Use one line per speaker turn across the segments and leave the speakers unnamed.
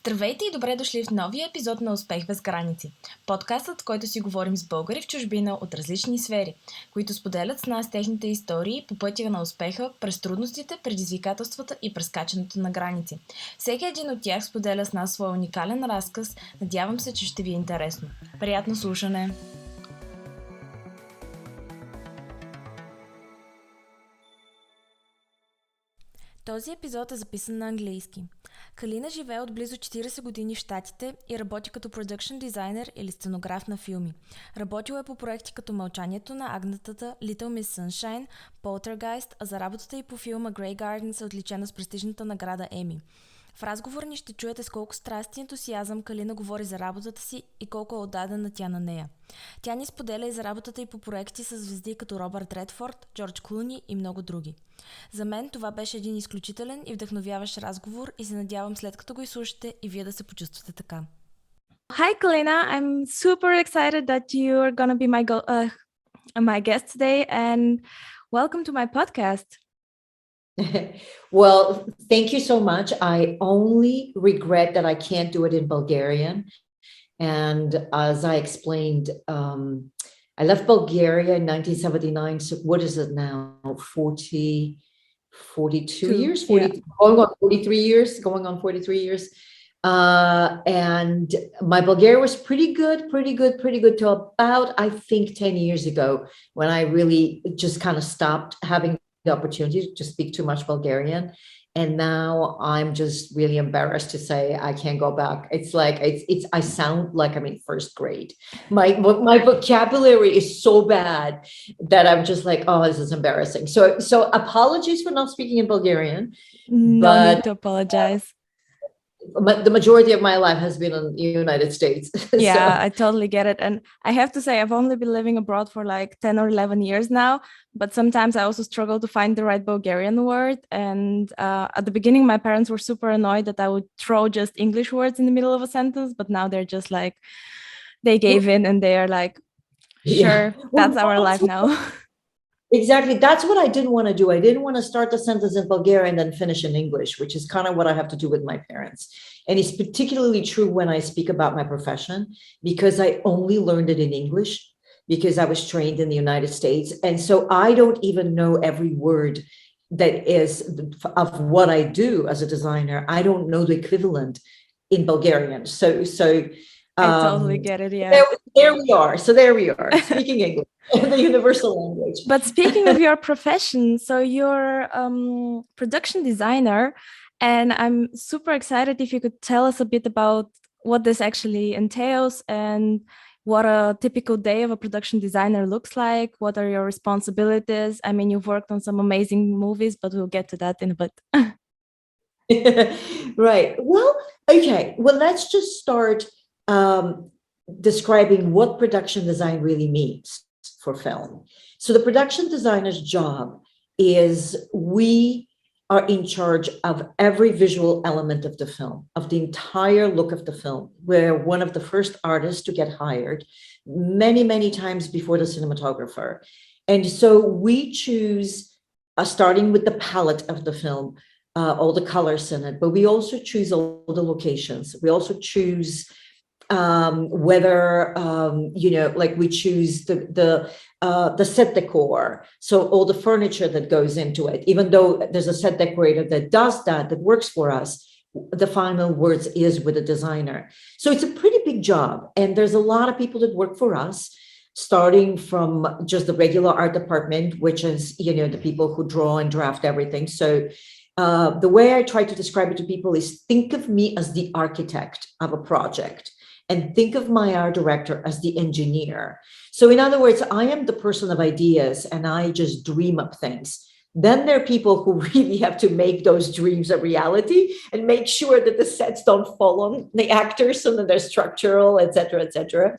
Здравейте и добре дошли в новия епизод на Успех без граници. Подкастът, в който си говорим с българи в чужбина от различни сфери, които споделят с нас техните истории по пътя на успеха, през трудностите, предизвикателствата и прескачането на граници. Всеки един от тях споделя с нас своя уникален разказ. Надявам се, че ще ви е интересно. Приятно слушане! Този епизод е записан на английски. Калина живее от близо 40 години в Щатите и работи като продъкшн дизайнер или сценограф на филми. Работила е по проекти като Мълчанието на агнетата, Little Miss Sunshine, poltergeist, а за работата и по филма Grey Gardens е отличена с престижната награда Еми. В разговор ни ще чуете с колко страст и ентусиазъм Калина говори за работата си и колко е отдадена тя на нея. Тя ни споделя и за работата и по проекти с звезди като Роберт Редфорд, Джордж Клуни и много други. За мен това беше един изключителен и вдъхновяващ разговор и се надявам след като го изслушате и вие да се почувствате така. Hi Kalina, I'm super excited that you are gonna be my guest today and welcome to my podcast.
Well, thank you so much. I only regret that I can't do it in Bulgarian. And as I explained, I left Bulgaria in 1979. So what is it now? 42 years? 40,
yeah.
Going on 43 years, going on 43 years. And my Bulgarian was pretty good till about, I think, 10 years ago when I really just kind of stopped having the opportunity to speak too much Bulgarian. And now I'm just really embarrassed to say I can't go back. It's like I sound like I'm in first grade. My vocabulary is so bad that I'm just like, oh, this is embarrassing. So apologies for not speaking in Bulgarian.
No need to apologize.
The majority of my life has been in the United States.
Yeah, I totally get it. And I have to say, I've only been living abroad for like 10 or 11 years now, but sometimes I also struggle to find the right Bulgarian word. And at the beginning, my parents were super annoyed that I would throw just English words in the middle of a sentence, but now they're just like, they gave in and they are like, sure, that's our life now.
Exactly. That's what I didn't want to do. I didn't want to start the sentence in Bulgarian and then finish in English, which is kind of what I have to do with my parents. And it's particularly true when I speak about my profession, because I only learned it in English because I was trained in the United States. And so I don't even know every word that is of what I do as a designer. I don't know the equivalent in Bulgarian. So
I totally get it. Yeah.
There we are. So there we are, speaking English, the universal language.
But speaking of your profession, so you're production designer, and I'm super excited if you could tell us a bit about what this actually entails and what a typical day of a production designer looks like. What are your responsibilities? I mean, you've worked on some amazing movies, but we'll get to that in a bit.
Right. Well, okay. Well, let's just start describing what production design really means for film. So the production designer's job is we are in charge of every visual element of the film, of the entire look of the film. We're one of the first artists to get hired many times before the cinematographer. And so we choose, starting with the palette of the film, all the colors in it, but we also choose all the locations. We also choose whether like we choose the set decor, so all the furniture that goes into it. Even though there's a set decorator that does that works for us, the final words is with the designer. So it's a pretty big job, and there's a lot of people that work for us, starting from just the regular art department, which is the people who draw and draft everything. So the way I try to describe it to people is, think of me as the architect of a project, and think of my art director as the engineer. So in other words, I am the person of ideas and I just dream up things. Then there are people who really have to make those dreams a reality and make sure that the sets don't fall on the actors and that they're structural, et cetera, et cetera.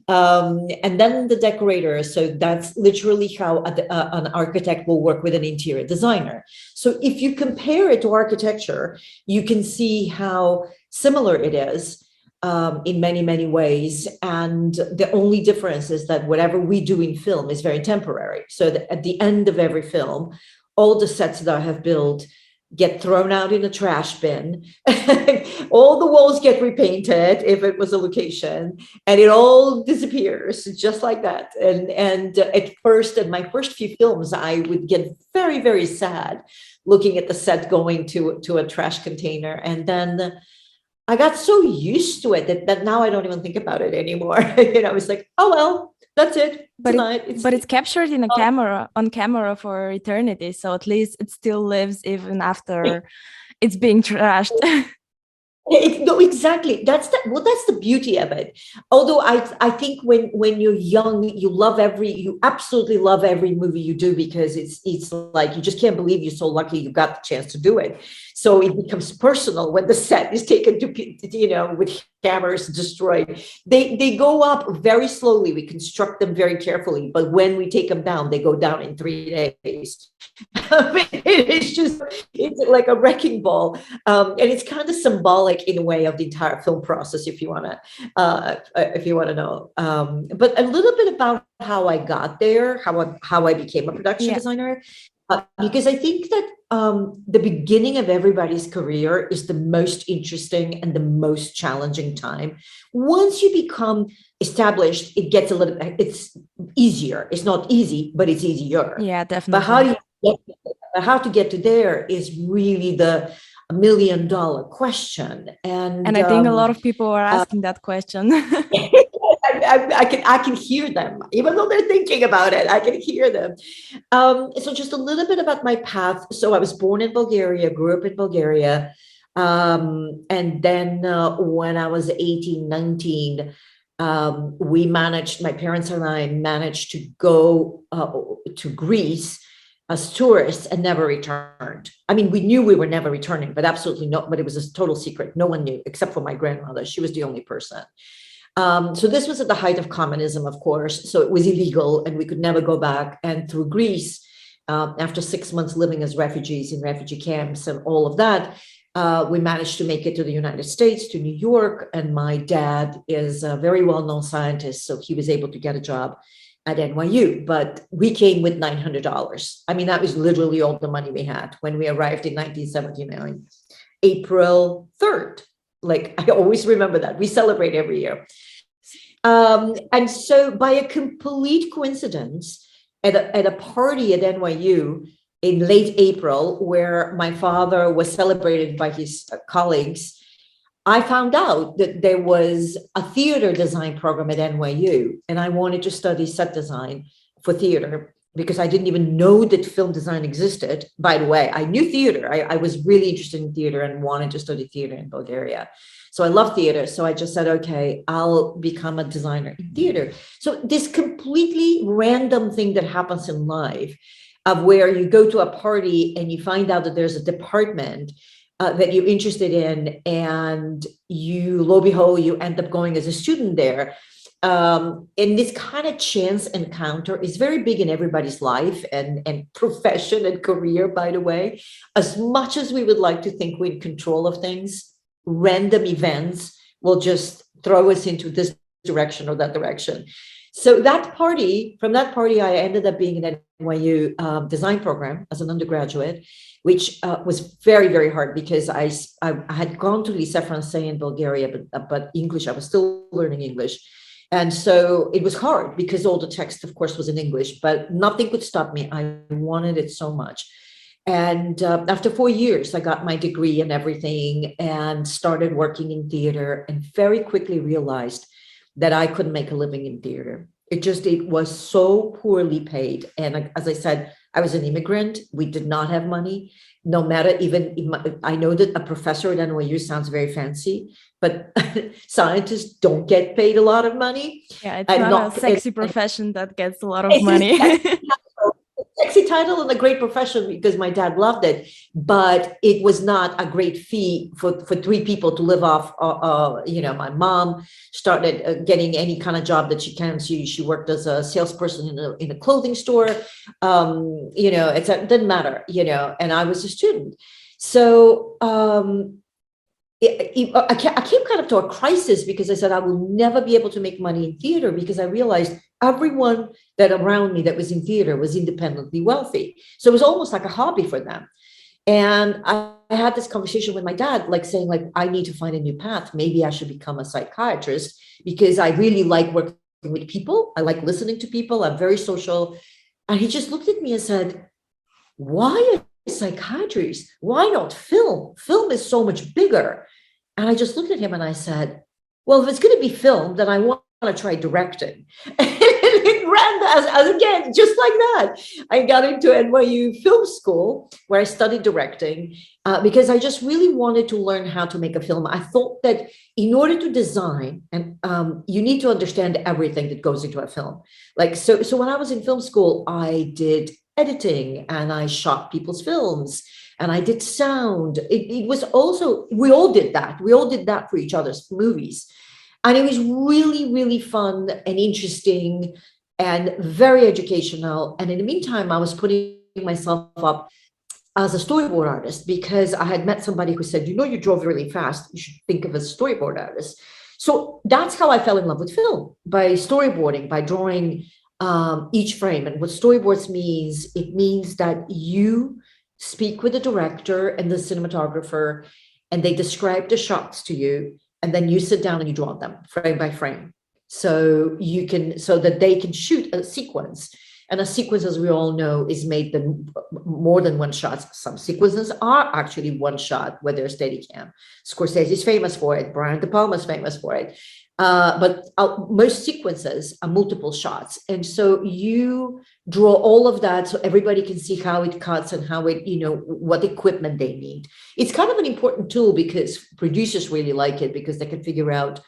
And then the decorator. So that's literally how an architect will work with an interior designer. So if you compare it to architecture, you can see how similar it is. In many ways, and the only difference is that whatever we do in film is very temporary. So that at the end of every film, all the sets that I have built get thrown out in a trash bin. All the walls get repainted if it was a location, and it all disappears just like that. And at first, in my first few films, I would get very, very sad looking at the set going to a trash container. And then I got so used to it that now I don't even think about it anymore. It's like, oh, well, that's it.
But
tonight.
it's captured in a on camera for eternity. So at least it still lives even after it's being trashed.
No, exactly. That's the beauty of it. Although I think when you're young, you absolutely love every movie you do, because it's like you just can't believe you're so lucky you got the chance to do it. So it becomes personal when the set is taken to, with cameras destroyed. They go up very slowly. We construct them very carefully, but when we take them down, they go down in 3 days. It's like a wrecking ball, and it's kind of symbolic in a way of the entire film process, if you want to know. But a little bit about how I got there, how I became a production designer, because I think that the beginning of everybody's career is the most interesting and the most challenging time. Once you become established, it's easier. It's not easy, but it's easier.
Yeah, definitely.
But how to get to there is really the $1 million question. And
I think a lot of people are asking that question.
I can hear them, even though they're thinking about it. I can hear them. So just a little bit about my path. So I was born in Bulgaria, grew up in Bulgaria. And then when I was 18, 19, my parents and I managed to go to Greece as tourists and never returned. I mean, we knew we were never returning, but absolutely not. But it was a total secret. No one knew except for my grandmother. She was the only person. So this was at the height of communism, of course. So it was illegal and we could never go back. And through Greece, after 6 months living as refugees in refugee camps and all of that, we managed to make it to the United States, to New York. And my dad is a very well-known scientist, so he was able to get a job at NYU, but we came with $900. I mean, that was literally all the money we had when we arrived in 1979, April 3rd. Like, I always remember that. We celebrate every year. And so by a complete coincidence, at a party at NYU in late April, where my father was celebrated by his colleagues, I found out that there was a theater design program at NYU, and I wanted to study set design for theater because I didn't even know that film design existed. By the way, I knew theater. I was really interested in theater and wanted to study theater in Bulgaria. So I love theater. So I just said, okay, I'll become a designer in theater. So this completely random thing that happens in life, of where you go to a party and you find out that there's a department that you're interested in, and lo and behold, you end up going as a student there. And this kind of chance encounter is very big in everybody's life and profession and career, by the way. As much as we would like to think we're in control of things, random events will just throw us into this direction or that direction. So from that party, I ended up being in an NYU design program as an undergraduate, which was very, very hard because I had gone to Lycée Français in Bulgaria, but English, I was still learning English. And so it was hard because all the text, of course, was in English, but nothing could stop me. I wanted it so much. And after 4 years, I got my degree and everything and started working in theater, and very quickly realized that I couldn't make a living in theater. It was so poorly paid. And as I said, I was an immigrant. We did not have money. No matter, I know that a professor at NYU sounds very fancy, but scientists don't get paid a lot of money.
Yeah, it's not a sexy profession that gets a lot of money.
Sexy title and a great profession because my dad loved it, but it was not a great fee for 3 people to live off. My mom started getting any kind of job that she can. She worked as a salesperson in a clothing store. It didn't matter, and I was a student. So I came kind of to a crisis because I said I will never be able to make money in theater, because I realized everyone that around me that was in theater was independently wealthy. So it was almost like a hobby for them. And I had this conversation with my dad, like saying, like, I need to find a new path. Maybe I should become a psychiatrist because I really like working with people. I like listening to people. I'm very social. And he just looked at me and said, why a psychiatrist? Why not film? Film is so much bigger. And I just looked at him and I said, well, if it's going to be film, then I want to try directing. And it ran as again, just like that. I got into NYU Film School where I studied directing because I just really wanted to learn how to make a film. I thought that in order to design, and you need to understand everything that goes into a film. Like, so when I was in film school, I did editing and I shot people's films and I did sound. It was also, we all did that. We all did that for each other's movies. And it was really, really fun and interesting and very educational. And in the meantime, I was putting myself up as a storyboard artist because I had met somebody who said, you drove really fast. You should think of a storyboard artist. So that's how I fell in love with film, by storyboarding, by drawing each frame. And what storyboards means, it means that you speak with the director and the cinematographer, and they describe the shots to you. And then you sit down and you draw them frame by frame. So that they can shoot a sequence. And a sequence, as we all know, is made more than one shot. Some sequences are actually one shot where they're steady cam. Scorsese is famous for it. Brian De Palma is famous for it. But most sequences are multiple shots. And so you draw all of that so everybody can see how it cuts and how it, what equipment they need. It's kind of an important tool because producers really like it because they can figure out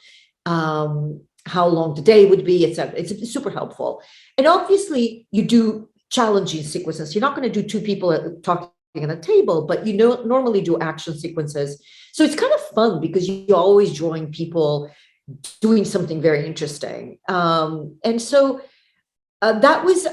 how long the day would be, etc. It's super helpful. And obviously you do challenging sequences. You're not going to do two people talking at a table, but normally do action sequences. So it's kind of fun because you're always drawing people doing something very interesting. And so that was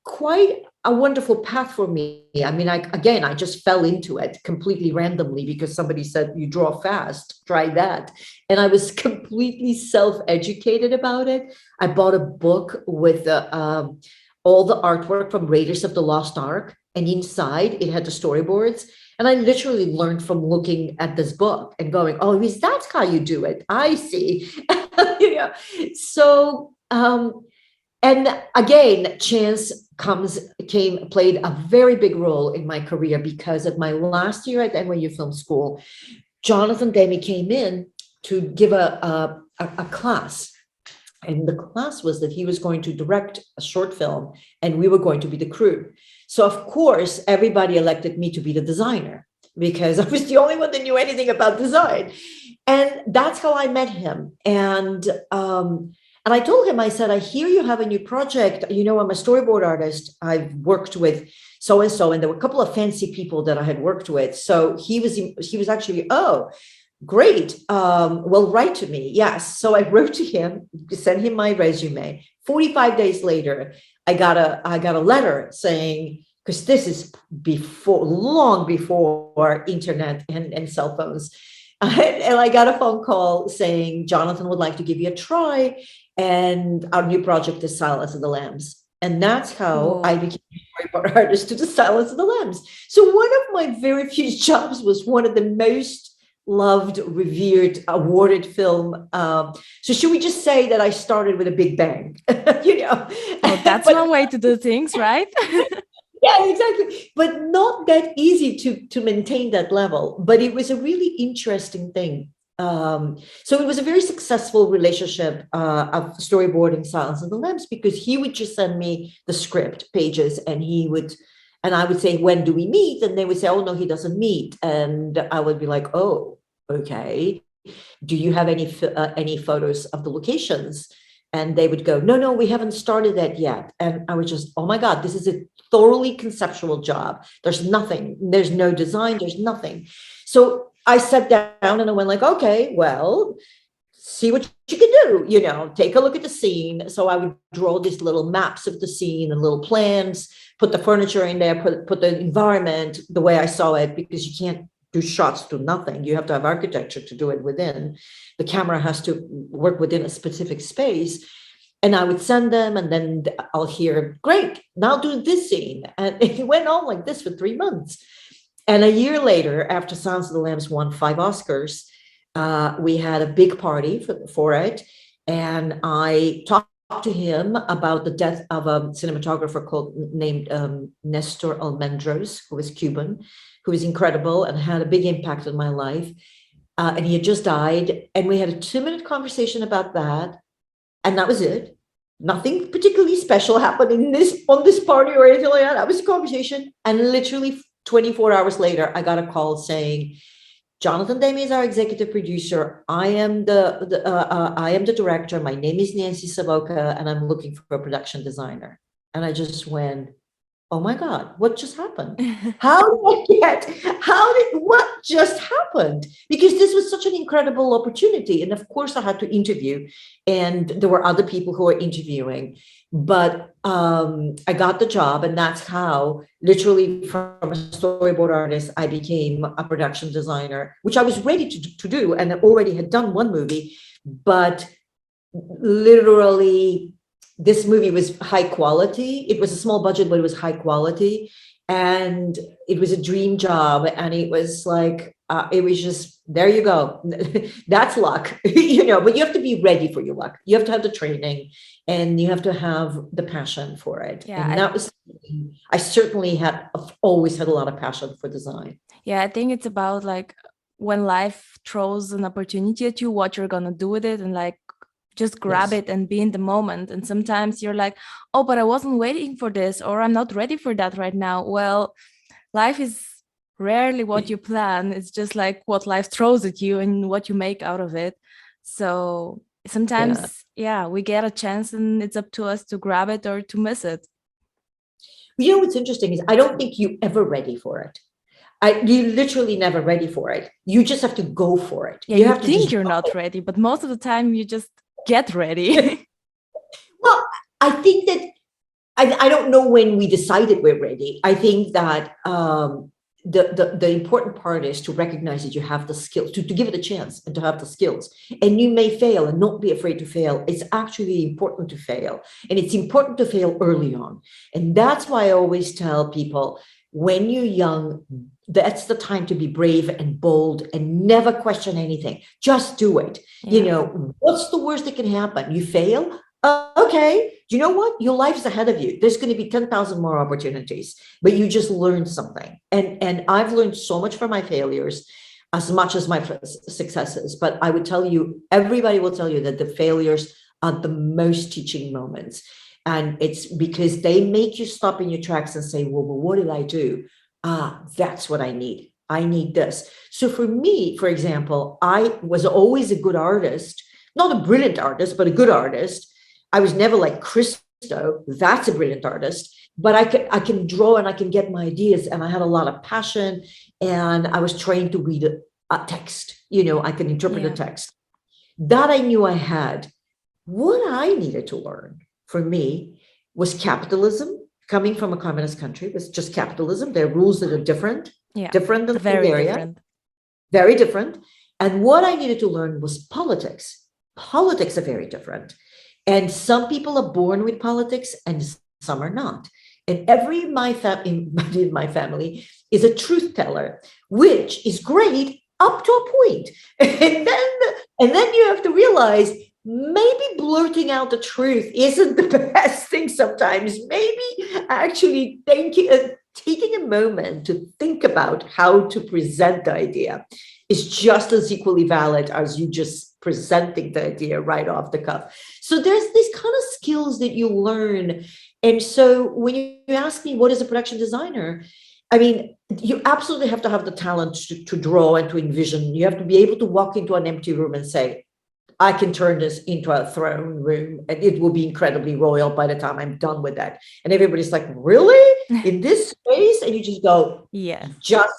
quite a wonderful path for me. I mean, I just fell into it completely randomly because somebody said, you draw fast, try that. And I was completely self-educated about it. I bought a book with all the artwork from Raiders of the Lost Ark. And inside it had the storyboards. And I literally learned from looking at this book and going, oh, that's how you do it. I see. So, and again, chance played a very big role in my career because at my last year at NYU Film School, Jonathan Demme came in to give a class. And the class was that he was going to direct a short film and we were going to be the crew. So, of course, everybody elected me to be the designer because I was the only one that knew anything about design. And that's how I met him. And I told him, I said, I hear you have a new project. I'm a storyboard artist. I've worked with so-and-so, and there were a couple of fancy people that I had worked with. So he was actually, oh, great. Well, write to me. Yes. So I wrote to him, sent him my resume. 45 days later, I got a letter saying, because this is long before internet and cell phones. And I got a phone call saying, Jonathan would like to give you a try. And our new project is Silence of the Lambs. And that's how I became a storyboard artist to the Silence of the Lambs. So one of my very few jobs was one of the most loved, revered, awarded film. So should we just say that I started with a big bang?
Oh, that's one way to do things, right?
Yeah, exactly. But not that easy to maintain that level. But it was a really interesting thing. So it was a very successful relationship of storyboarding Silence of the Lambs because he would just send me the script pages and I would say, when do we meet? And they would say, oh, no, he doesn't meet. And I would be like, oh, okay. Do you have any photos of the locations? And they would go, no, we haven't started that yet. And I was just, oh my God, this is a thoroughly conceptual job. There's nothing, there's no design, there's nothing. So I sat down and I went like, okay, well, see what you can do, take a look at the scene. So I would draw these little maps of the scene and little plans, put the furniture in there, put the environment the way I saw it, because you can't do shots to nothing. You have to have architecture to do it within. The camera has to work within a specific space. And I would send them, and then I'll hear, great, now do this scene. And it went on like this for 3 months. And a year later, after Silence of the Lambs won 5 Oscars, we had a big party for it. And I talked to him about the death of a cinematographer named Nestor Almendros, who was Cuban, who was incredible and had a big impact on my life. And he had just died. And we had a 2-minute conversation about that. And that was it. Nothing particularly special happened on this party or anything like that. That was a conversation. And literally 24 hours later, I got a call saying, Jonathan Demme is our executive producer. I am the director. My name is Nancy Savoca, and I'm looking for a production designer. And I just went, oh my God, what just happened? What just happened? Because this was such an incredible opportunity. And of course I had to interview, and there were other people who were interviewing, but I got the job. And that's how, literally from a storyboard artist, I became a production designer, which I was ready to do. And I already had done one movie, but literally this movie was high quality. It was a small budget, but it was high quality. And it was a dream job. And it was like, it was just, there you go. That's luck, but you have to be ready for your luck. You have to have the training, and you have to have the passion for it.
Yeah,
and I certainly I've always had a lot of passion for design.
Yeah, I think it's about like when life throws an opportunity at you, what you're going to do with it, and like, just grab it and be in the moment. And sometimes you're like, oh, but I wasn't waiting for this, or I'm not ready for that right now. Well, life is rarely what you plan. It's just like what life throws at you and what you make out of it. So sometimes, we get a chance, and it's up to us to grab it or to miss it.
What's interesting is I don't think you're ever ready for it. You're literally never ready for it. You just have to go for it.
Yeah, you have to think you're not ready, but most of the time you just get ready.
Well, I think that I don't know when we decided we're ready. I think that the important part is to recognize that you have the skills, to give it a chance and to have the skills. And you may fail, and not be afraid to fail. It's actually important to fail. And it's important to fail early on. And that's why I always tell people, when you're young, that's the time to be brave and bold and never question anything. Just do it. Yeah. What's the worst that can happen? You fail? Okay. You know what? Your life is ahead of you. There's going to be 10,000 more opportunities, but you just learned something. And I've learned so much from my failures as much as my successes. But I would tell you, everybody will tell you that the failures are the most teaching moments. And it's because they make you stop in your tracks and say, well, what did I do? That's what I need. I need this. So for me, for example, I was always a good artist, not a brilliant artist, but a good artist. I was never like Christo. That's a brilliant artist, but I can draw and I can get my ideas. And I had a lot of passion, and I was trained to read a text. I can interpret a text. That I knew I had. What I needed to learn for me was capitalism. Coming from a communist country, it was just capitalism. There are rules that are different than Bulgaria. Very different. And what I needed to learn was politics. Politics are very different. And some people are born with politics and some are not. And everybody in my family is a truth teller, which is great up to a point. And then you have to realize, maybe blurting out the truth isn't the best thing sometimes. Maybe actually taking a moment to think about how to present the idea is just as equally valid as you just presenting the idea right off the cuff. So there's these kind of skills that you learn. And so when you ask me, what is a production designer? I mean, you absolutely have to have the talent to draw and to envision. You have to be able to walk into an empty room and say, I can turn this into a throne room and it will be incredibly royal by the time I'm done with that. And everybody's like, really? In this space? And you just go, just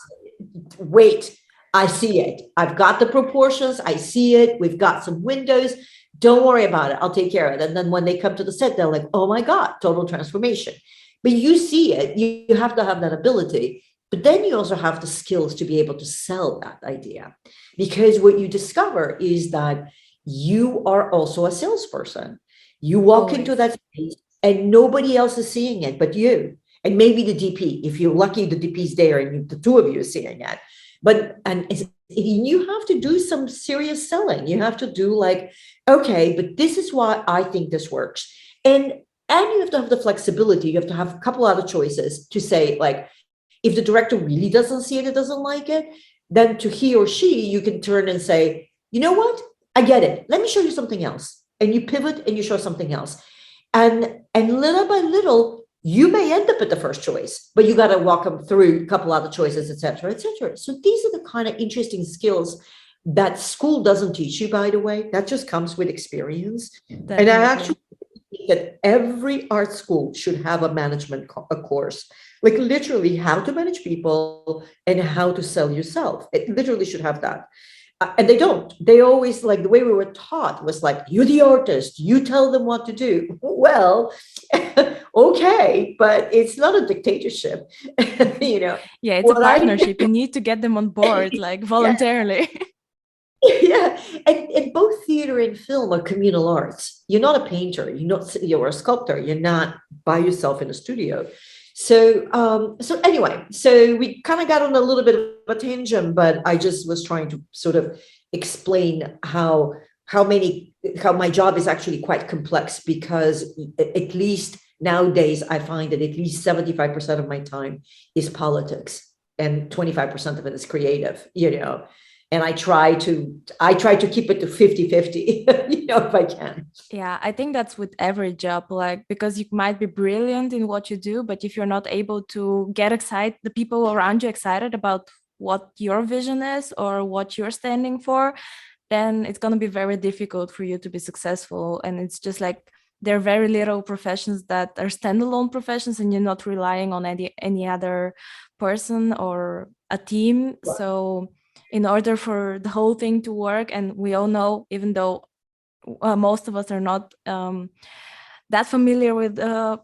wait. I see it. I've got the proportions. I see it. We've got some windows. Don't worry about it. I'll take care of it. And then when they come to the set, they're like, oh my God, total transformation. But you see it. You have to have that ability. But then you also have the skills to be able to sell that idea. Because what you discover is that you are also a salesperson. You walk into that space and nobody else is seeing it but you. And maybe the DP, if you're lucky, the DP's there and the two of you are seeing it. But you have to do some serious selling. You have to do like, okay, but this is why I think this works. And you have to have the flexibility. You have to have a couple other choices to say, like, if the director really doesn't see it, it doesn't like it, then to he or she, you can turn and say, you know what? I get it. Let me show you something else. And you pivot and you show something else. And little by little, you may end up at the first choice, but you got to walk them through a couple other choices, et cetera, et cetera. So these are the kind of interesting skills that school doesn't teach you, by the way. That just comes with experience. Definitely. And I actually think that every art school should have a management course, like literally how to manage people and how to sell yourself. It literally should have that. And they don't. They always, like, the way we were taught was like, you're the artist, you tell them what to do. Well, okay, but it's not a dictatorship, you know.
Yeah, it's a partnership. You need to get them on board, like, voluntarily.
Yeah, and both theater and film are communal arts. You're not a painter, you're a sculptor, you're not by yourself in a studio. So anyway, so we kind of got on a little bit of a tangent, but I just was trying to sort of explain how my job is actually quite complex, because at least nowadays I find that at least 75% of my time is politics and 25% of it is creative, you know. And I try to keep it to 50-50, you know, if I can.
Yeah, I think that's with every job, like, because you might be brilliant in what you do, but if you're not able to get the people around you excited about what your vision is or what you're standing for, then it's going to be very difficult for you to be successful. And it's just like, there are very little professions that are standalone professions and you're not relying on any other person or a team. So in order for the whole thing to work, and we all know, even though most of us are not that familiar with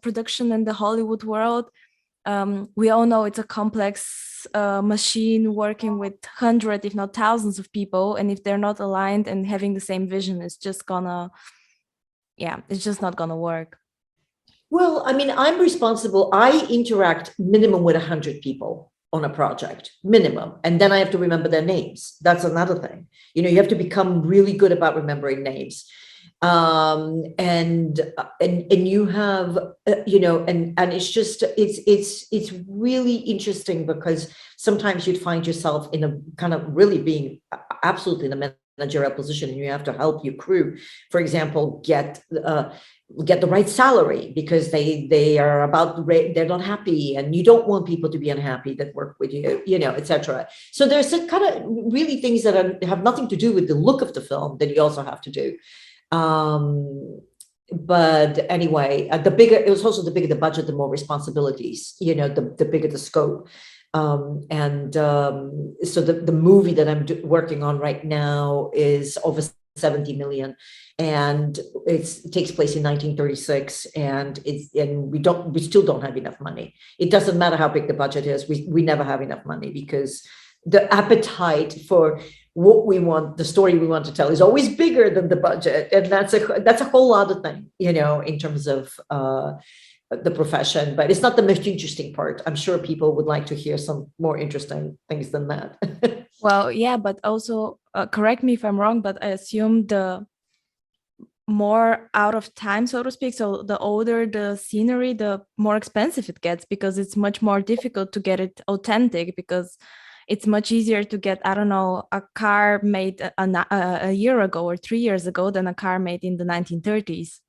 production in the Hollywood world, we all know it's a complex machine working with hundreds, if not thousands of people. And if they're not aligned and having the same vision, it's just not gonna work.
Well, I mean, I'm responsible. I interact minimum with 100 people on a project, minimum. And then I have to remember their names. That's another thing. You know, you have to become really good about remembering names. And you have, you know, and it's just, it's really interesting, because sometimes you'd find yourself in a kind of really being absolutely in a managerial position, and you have to help your crew, for example, get the right salary, because they're not happy, and you don't want people to be unhappy that work with you, you know, etc. So there's a kind of really things that have nothing to do with the look of the film that you also have to do. But anyway, it was also the bigger the budget, the more responsibilities, you know, the bigger the scope. So the movie that I'm working on right now is over 70 million, and it takes place in 1936, and we still don't have enough money. It doesn't matter how big the budget is, we never have enough money, because the appetite for what we want, the story we want to tell, is always bigger than the budget, and that's a whole other thing, you know, in terms of the profession. But it's not the most interesting part. I'm sure people would like to hear some more interesting things than that.
Well, yeah, but also correct me if I'm wrong, but I assume the more out of time, so to speak, so the older the scenery, the more expensive it gets, because it's much more difficult to get it authentic, because it's much easier to get, I don't know, a car made a year ago or 3 years ago than a car made in the 1930s.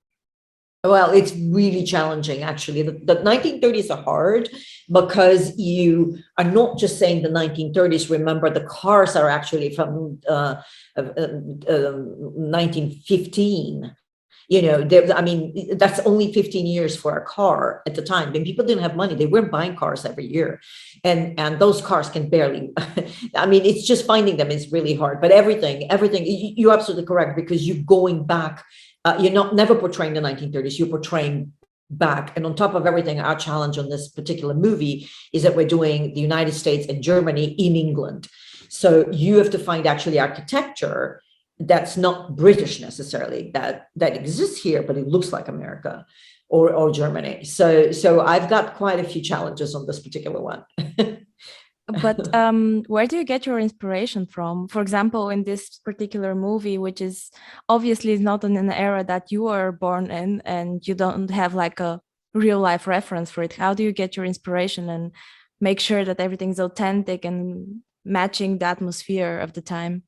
Well, it's really challenging, actually. The 1930s are hard, because you are not just saying the 1930s. Remember, the cars are actually from 1915. You know, I mean, that's only 15 years for a car at the time. When people didn't have money, they weren't buying cars every year. And those cars can barely, I mean, it's just finding them is really hard. But everything, you're absolutely correct, because you're going back. You're never portraying the 1930s, you're portraying back. And on top of everything, our challenge on this particular movie is that we're doing the United States and Germany in England. So you have to find actually architecture that's not British necessarily, that exists here, but it looks like America or Germany. So I've got quite a few challenges on this particular one.
But where do you get your inspiration from? For example, in this particular movie, which is obviously is not in an era that you were born in, and you don't have like a real life reference for it. How do you get your inspiration and make sure that everything's authentic and matching the atmosphere of the time?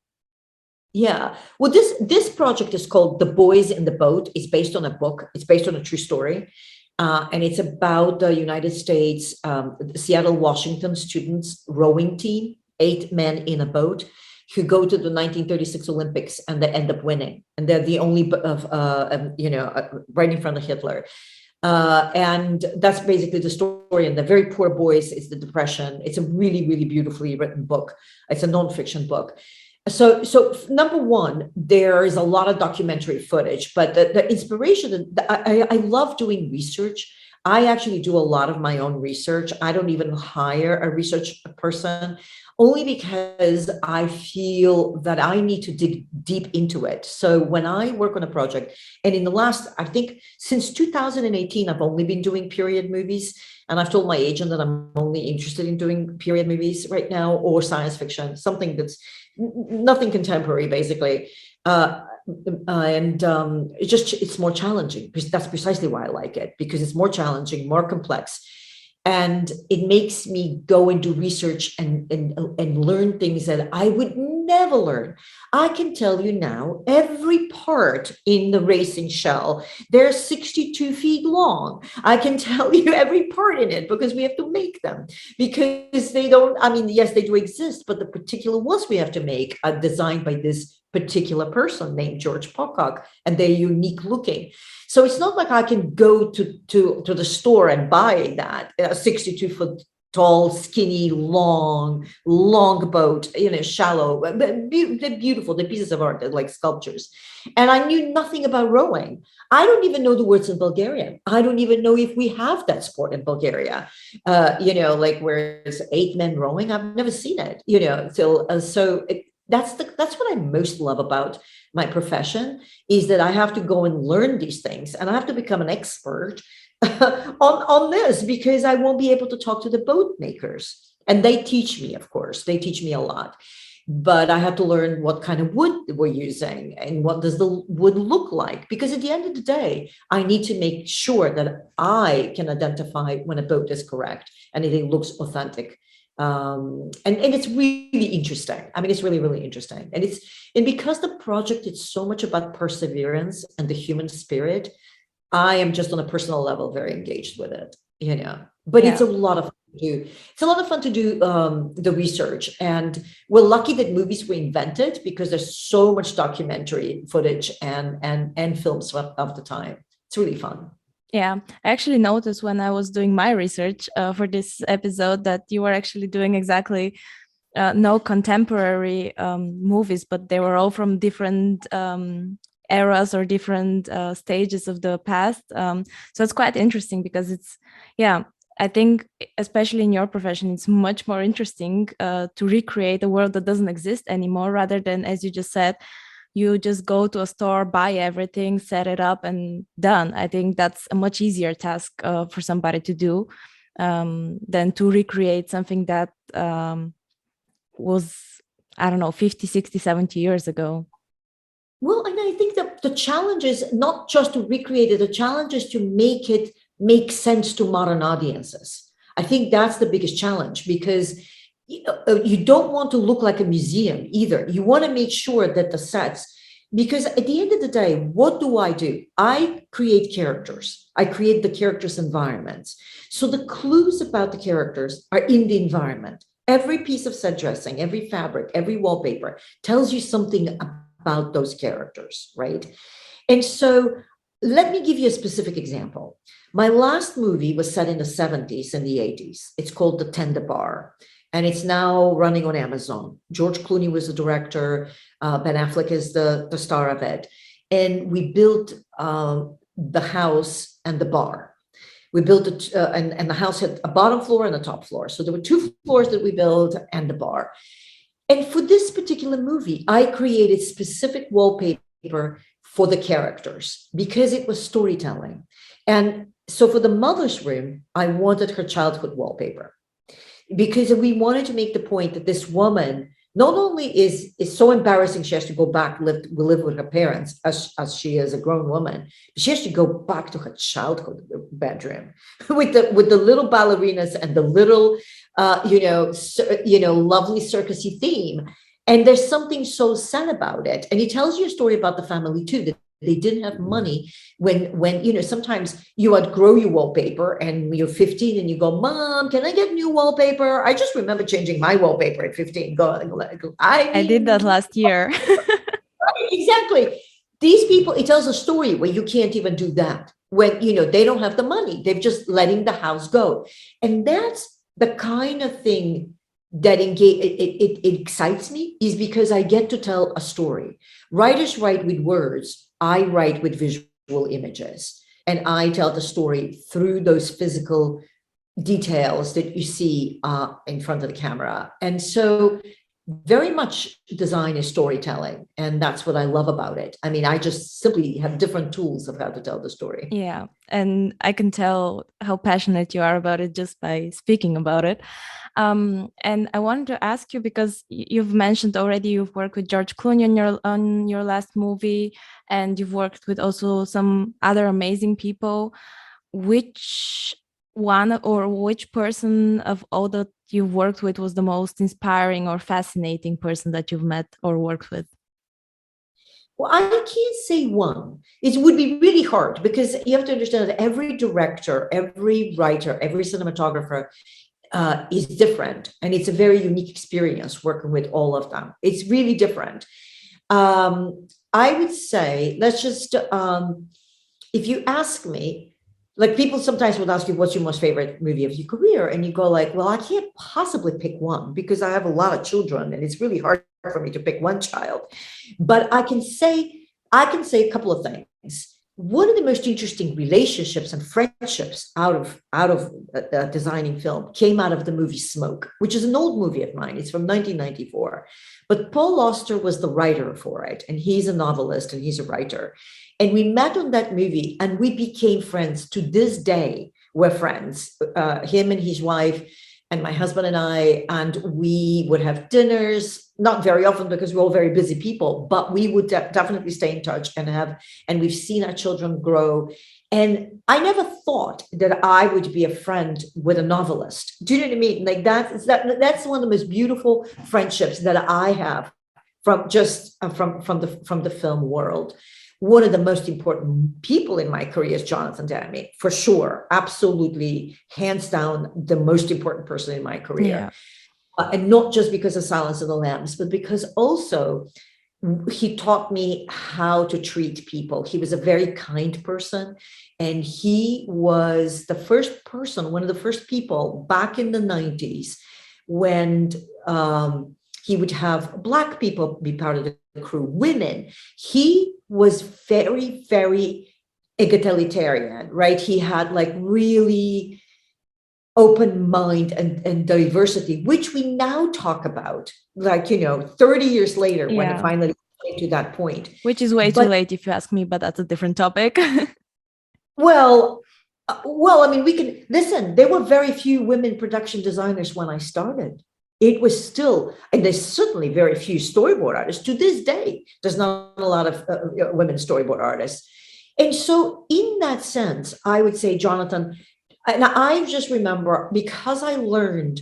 Yeah. Well, this project is called The Boys in the Boat. It's based on a book. It's based on a true story. And it's about the United States, Seattle, Washington students rowing team, 8 men in a boat who go to the 1936 Olympics and they end up winning. And they're the only, right in front of Hitler. And that's basically the story. And the very poor boys, it's the Depression. It's a really, really beautifully written book. It's a nonfiction book. So number one, there is a lot of documentary footage, but the inspiration, I love doing research. I actually do a lot of my own research. I don't even hire a research person, only because I feel that I need to dig deep into it. So when I work on a project, and in the last, I think since 2018, I've only been doing period movies. And I've told my agent that I'm only interested in doing period movies right now, or science fiction, something that's nothing contemporary, basically. It's more challenging, because that's precisely why I like it, because it's more challenging, more complex. And it makes me go and do research and learn things that I would never learn. I can tell you now, every part in the racing shell, they're 62 feet long. I can tell you every part in it, because we have to make them, because they don't, I mean, yes, they do exist, but the particular ones we have to make are designed by this particular person named George Pocock, and they're unique looking. So it's not like I can go to the store and buy that 62-foot tall, skinny, long boat, shallow. They're beautiful. They're pieces of art. They're like sculptures. And I knew nothing about rowing. I don't even know the words in Bulgarian. I don't even know if we have that sport in Bulgaria. Like where it's 8 men rowing. I've never seen it. That's what I most love about my profession, is that I have to go and learn these things, and I have to become an expert on this, because I won't be able to talk to the boat makers. And they teach me, of course, they teach me a lot. But I had to learn what kind of wood we're using and what does the wood look like. Because at the end of the day, I need to make sure that I can identify when a boat is correct and it looks authentic. And it's really interesting. I mean, it's really, really interesting. And because the project is so much about perseverance and the human spirit, I am just on a personal level very engaged with it, but yeah. It's a lot of fun to do. It's a lot of fun to do the research. And we're lucky that movies were invented, because there's so much documentary footage and films of the time. It's really fun.
Yeah, I actually noticed when I was doing my research for this episode that you were actually doing exactly no contemporary movies, but they were all from different eras or different stages of the past. So it's quite interesting, because I think especially in your profession, it's much more interesting to recreate a world that doesn't exist anymore, rather than, as you just said, you just go to a store, buy everything, set it up, and done. I think that's a much easier task for somebody to do than to recreate something that was, I don't know, 50, 60, 70 years ago.
Well, and I think that the challenge is not just to recreate it, the challenge is to make it make sense to modern audiences. I think that's the biggest challenge, because you don't want to look like a museum either. You want to make sure that the sets, because at the end of the day, what do? I create characters. I create the characters' environments. So the clues about the characters are in the environment. Every piece of set dressing, every fabric, every wallpaper tells you something about those characters, right? And so let me give you a specific example. My last movie was set in the 70s and the 80s. It's called The Tender Bar. And it's now running on Amazon. George Clooney was the director. Ben Affleck is the star of it. And we built the house and the bar. We built it, and the house had a bottom floor and a top floor. So there were 2 floors that we built, and the bar. And for this particular movie, I created specific wallpaper for the characters because it was storytelling. And so for the mother's room, I wanted her childhood wallpaper because we wanted to make the point that this woman not only is so embarrassing, she has to go back, live with her parents as she is a grown woman, she has to go back to her childhood bedroom with the little ballerinas and the little, lovely circusy theme. And there's something so sad about it. And it tells you a story about the family too, that they didn't have money when sometimes you outgrow your wallpaper and you're 15 and you go, Mom, can I get new wallpaper? I just remember changing my wallpaper at 15. I
did that last year.
Exactly. These people, it tells a story where you can't even do that. When, they don't have the money. They're just letting the house go. And that's the kind of thing that it excites me, is because I get to tell a story. Writers write with words. I write with visual images, and I tell the story through those physical details that you see in front of the camera. And so very much design is storytelling, and that's what I love about it. I mean, I just simply have different tools of how to tell the story.
Yeah, and I can tell how passionate you are about it just by speaking about it. And I wanted to ask you, because you've mentioned already you've worked with George Clooney on your last movie, and you've worked with also some other amazing people. Which one or which person of all that you've worked with was the most inspiring or fascinating person that you've met or worked with?
Well, I can't say one. It would be really hard, because you have to understand that every director, every writer, every cinematographer is different. And it's a very unique experience working with all of them. It's really different. I would say, let's just, if you ask me, like, people sometimes would ask you, what's your most favorite movie of your career? And you go like, well, I can't possibly pick one, because I have a lot of children and it's really hard for me to pick one child. But I can say a couple of things. One of the most interesting relationships and friendships out of designing film came out of the movie Smoke, which is an old movie of mine. It's from 1994. But Paul Auster was the writer for it, and he's a novelist and he's a writer. And we met on that movie and we became friends. To this day, we're friends, him and his wife and my husband and I, and we would have dinners, not very often because we're all very busy people, but we would definitely stay in touch and we've seen our children grow. And I never thought that I would be a friend with a novelist. Do you know what I mean? Like that's one of the most beautiful friendships that I have from the film world. One of the most important people in my career is Jonathan Demme, for sure. Absolutely, hands down, the most important person in my career. Yeah. And not just because of Silence of the Lambs, but because also he taught me how to treat people. He was a very kind person. And he was the first person, one of the first people back in the 90s when he would have Black people be part of the crew, women. He was very, very egalitarian, right? He had like really open mind and diversity, which we now talk about, like, 30 years later, when it finally came to that point.
Which is way too late if you ask me, but that's a different topic.
Well, I mean, we can listen. There were very few women production designers when I started. It was still, and there's certainly very few storyboard artists. To this day, there's not a lot of women storyboard artists. And so in that sense, I would say Jonathan, and I just remember, because I learned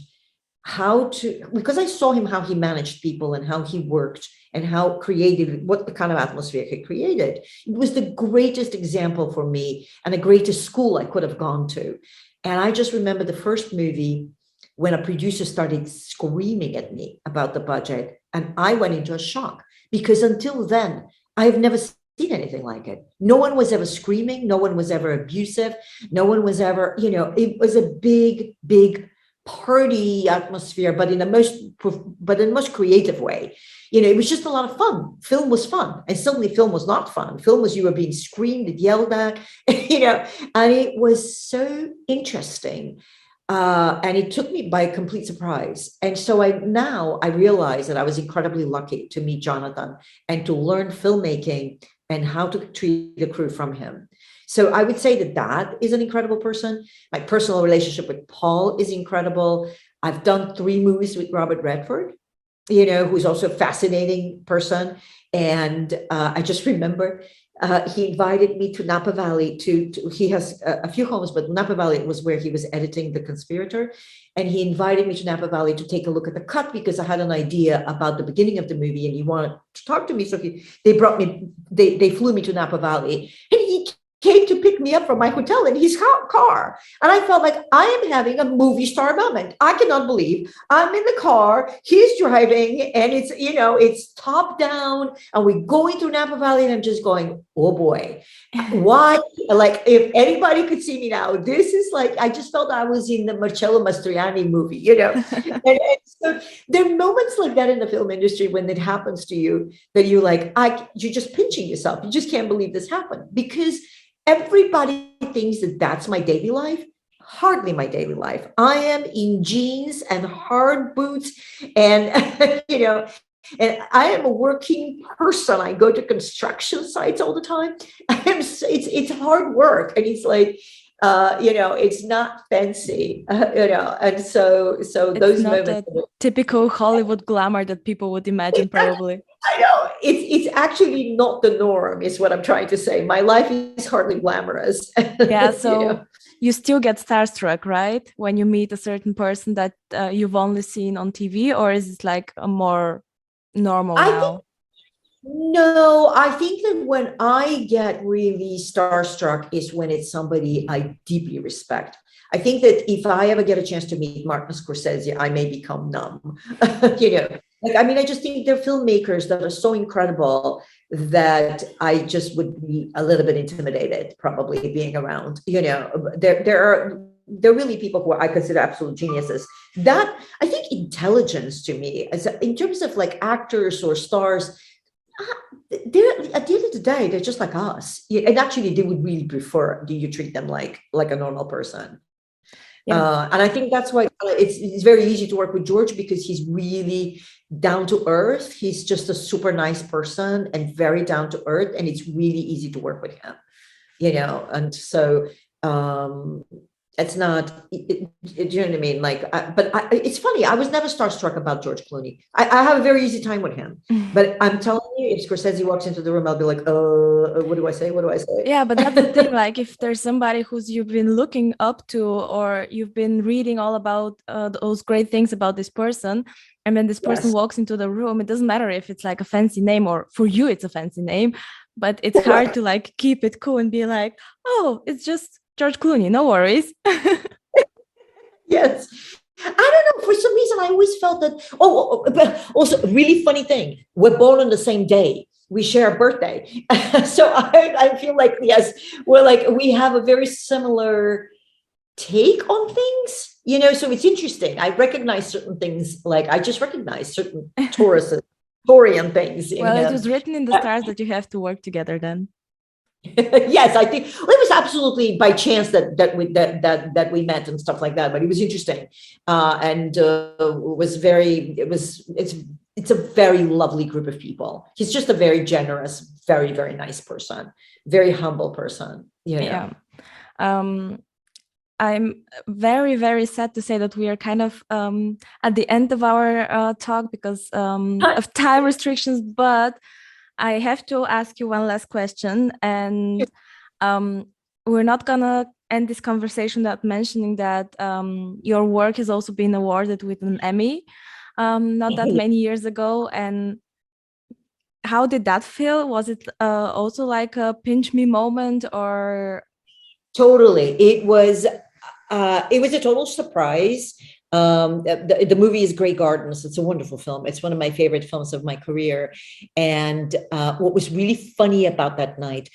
because I saw him, how he managed people and how he worked and how creative, what the kind of atmosphere he created. It was the greatest example for me and the greatest school I could have gone to. And I just remember the first movie, when a producer started screaming at me about the budget, and I went into a shock, because until then, I've never seen anything like it. No one was ever screaming. No one was ever abusive. No one was ever, it was a big, big party atmosphere, but in the most creative way. It was just a lot of fun. Film was fun. And suddenly film was not fun. Film was, you were being screamed and yelled at, and it was so interesting. And it took me by complete surprise. And so I realized that I was incredibly lucky to meet Jonathan and to learn filmmaking and how to treat the crew from him. So I would say that is an incredible person. My personal relationship with Paul is incredible. I've done 3 movies with Robert Redford, who's also a fascinating person. And I just remember he invited me to Napa Valley he has a few homes, but Napa Valley was where he was editing The Conspirator. And he invited me to Napa Valley to take a look at the cut because I had an idea about the beginning of the movie and he wanted to talk to me. So they flew me to Napa Valley and he came to pick me up from my hotel in his car. And I felt like I am having a movie star moment. I cannot believe I'm in the car, he's driving, and it's top down, and we're going through Napa Valley, and I'm just going, oh boy, why? Like, if anybody could see me now, this is like, I just felt I was in the Marcello Mastroianni movie, and so there are moments like that in the film industry when it happens to you that you're like, you're just pinching yourself. You just can't believe this happened, because everybody thinks that that's my daily life. Hardly my daily life. I am in jeans and hard boots and, and I am a working person. I go to construction sites all the time. It's hard work. And it's like, it's not fancy, and so
It's
those
not
moments.
the typical Hollywood glamour that people would imagine, probably.
I know it's actually not the norm, is what I'm trying to say. My life is hardly glamorous.
Yeah, so you still get starstruck, right? When you meet a certain person that you've only seen on TV, or is it like a more normal now?
No, I think that when I get really starstruck is when it's somebody I deeply respect. I think that if I ever get a chance to meet Martin Scorsese, I may become numb. I just think they're filmmakers that are so incredible that I just would be a little bit intimidated, probably being around. There are really people who I consider absolute geniuses. That, I think, intelligence to me, in terms of like actors or stars, they're, at the end of the day, they're just like us. And actually, they would really prefer do you treat them like a normal person. Yeah. And I think that's why it's very easy to work with George, because he's really down to earth. He's just a super nice person and very down to earth. And it's really easy to work with him, and so it's not, do you know what I mean? It's funny. I was never starstruck about George Clooney. I have a very easy time with him, but I'm telling you, if Scorsese walks into the room, I'll be like, what do I say? What do I say?
Yeah, but that's the thing. Like, if there's somebody you've been looking up to, or you've been reading all about those great things about this person, and then this person walks into the room, it doesn't matter if it's like a fancy name, or for you it's a fancy name, but it's hard to like keep it cool and be like, oh, it's just George Clooney, no worries.
Yes. I don't know. For some reason, I always felt that. But also, really funny thing. We're born on the same day. We share a birthday. So I feel like, yes, we have a very similar take on things, so it's interesting. I recognize certain things. Like, I just recognize certain Taurian things.
Well, it was written in the stars that you have to work together then.
Yes, I think it was absolutely by chance that we met and stuff like that. But it was interesting, and it's a very lovely group of people. He's just a very generous, very, very nice person, very humble person.
Yeah. I'm very, very sad to say that we are kind of at the end of our talk because of time restrictions, but I have to ask you one last question, and we're not gonna end this conversation without mentioning that your work has also been awarded with an Emmy not that many years ago. And how did that feel? Was it also like a pinch me moment, or?
Totally, it was a total surprise. The movie is Grey Gardens. It's a wonderful film. It's one of my favorite films of my career. And what was really funny about that night,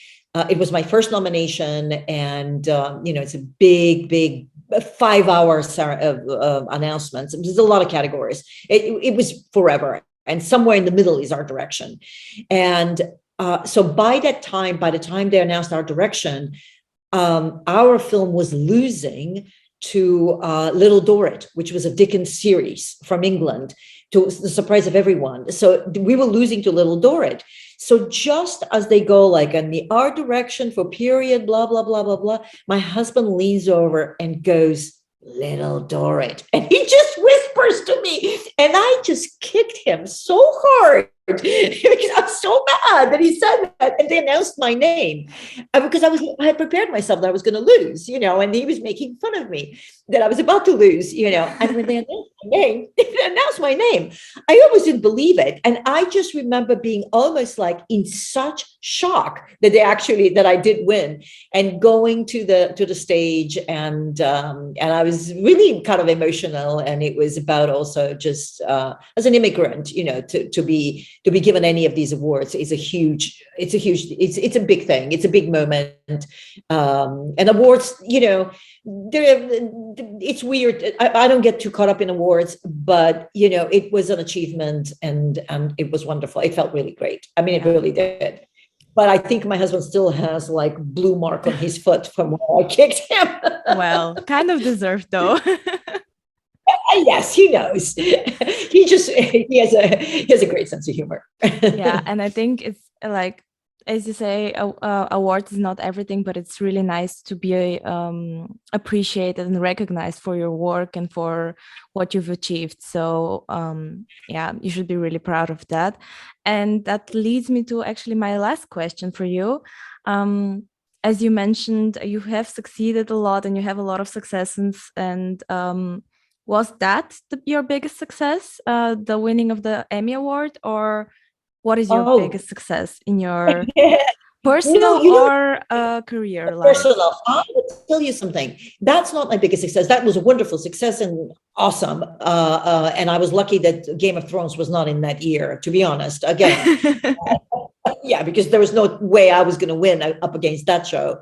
it was my first nomination, and it's a big 5 hours of announcements. There's a lot of categories. It was forever, and somewhere in the middle is art direction. And so by the time they announced art direction, our film was losing to Little Dorrit, which was a Dickens series from England, to the surprise of everyone. So we were losing to Little Dorrit. So just as they go like in the art direction for period, blah, blah, blah, blah, blah, my husband leans over and goes, Little Dorrit. And he just whispers to me. And I just kicked him so hard because I'm so mad that he said that. And they announced my name because I had prepared myself that I was going to lose, and he was making fun of me that I was about to lose, and when they announced my name, I almost didn't believe it. And I just remember being almost like in such shock that I did win, and going to the stage, and I was really kind of emotional. And it was about also just as an immigrant, to be given any of these awards is it's a big thing. It's a big moment. And awards, it's weird. I don't get too caught up in awards, but it was an achievement, and it was wonderful. It felt really great. I mean, it really did. But I think my husband still has like blue mark on his foot from where I kicked him.
Well, kind of deserved though.
Yes, he knows. He has a great sense of humor.
Yeah, and I think it's like, as you say, awards is not everything, but it's really nice to be appreciated and recognized for your work and for what you've achieved. So yeah, you should be really proud of that. And that leads me to actually my last question for you. As you mentioned, you have succeeded a lot and you have a lot of successes. And was that your biggest success, the winning of the Emmy Award, or what is your biggest success in your personal or career life?
Personal. I will tell you something. That's not my biggest success. That was a wonderful success and awesome. And I was lucky that Game of Thrones was not in that year, to be honest. Again, yeah, because there was no way I was going to win up against that show.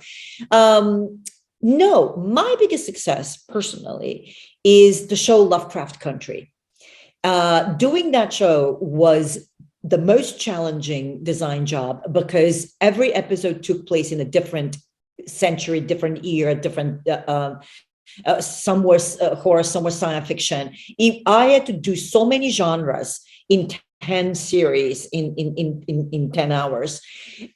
No, my biggest success personally is the show Lovecraft Country. Doing that show was the most challenging design job because every episode took place in a different century, different year, different, some were horror, some were science fiction. I had to do so many genres in 10 series in 10 hours.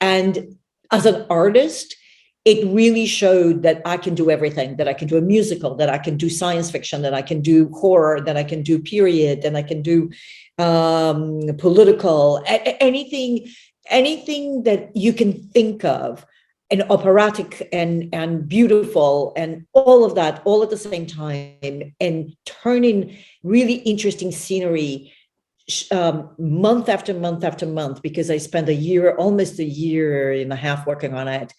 And as an artist, it really showed that I can do everything, that I can do a musical, that I can do science fiction, that I can do horror, that I can do period, and I can do political, anything that you can think of, and operatic and beautiful, and all of that, all at the same time, and turning really interesting scenery month after month after month, because I spent almost a year and a half working on it.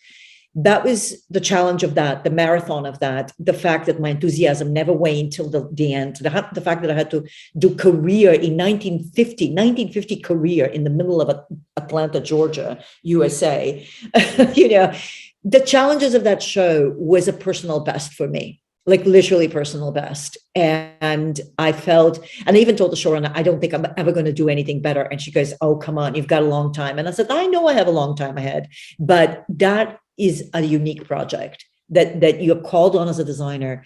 That was the challenge of that, the marathon of that, the fact that my enthusiasm never waned till the end, the fact that I had to do career in 1950 career in the middle of Atlanta, Georgia, USA. The challenges of that show was a personal best for me, like literally personal best. And I felt, and I even told the showrunner, I don't think I'm ever going to do anything better. And she goes, oh, come on, you've got a long time. And I said, I know I have a long time ahead, but that is a unique project that you're called on as a designer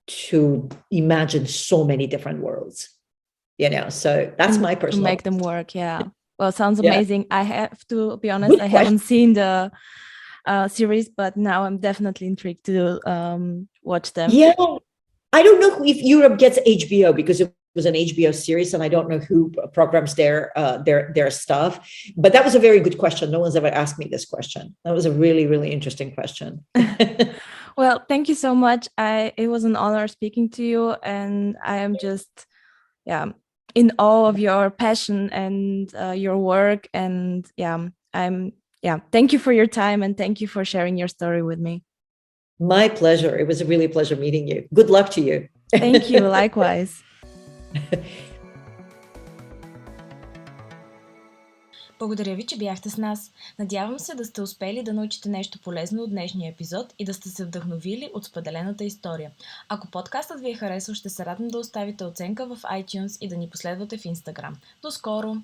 to imagine so many different worlds, so that's my personal.
To make them work. Yeah. Well, sounds amazing. I have to be honest, I haven't seen the series, but now I'm definitely intrigued to watch them.
Yeah. I don't know if Europe gets HBO because it was an HBO series, and I don't know who programs their stuff. But that was a very good question. No one's ever asked me this question. That was a really, really interesting question.
Well, thank you so much. It was an honor speaking to you, and I am just, in awe of your passion and your work. And thank you for your time, and thank you for sharing your story with me.
My pleasure. It was a really pleasure meeting you. Good luck to you.
Thank you. Likewise. Благодаря ви, че бяхте с нас. Надявам се да сте успели да научите нещо полезно от днешния епизод и да сте се вдъхновили от споделената история. Ако подкастът ви е харесал, ще се радвам да оставите оценка в iTunes и да ни последвате в Instagram. До скоро!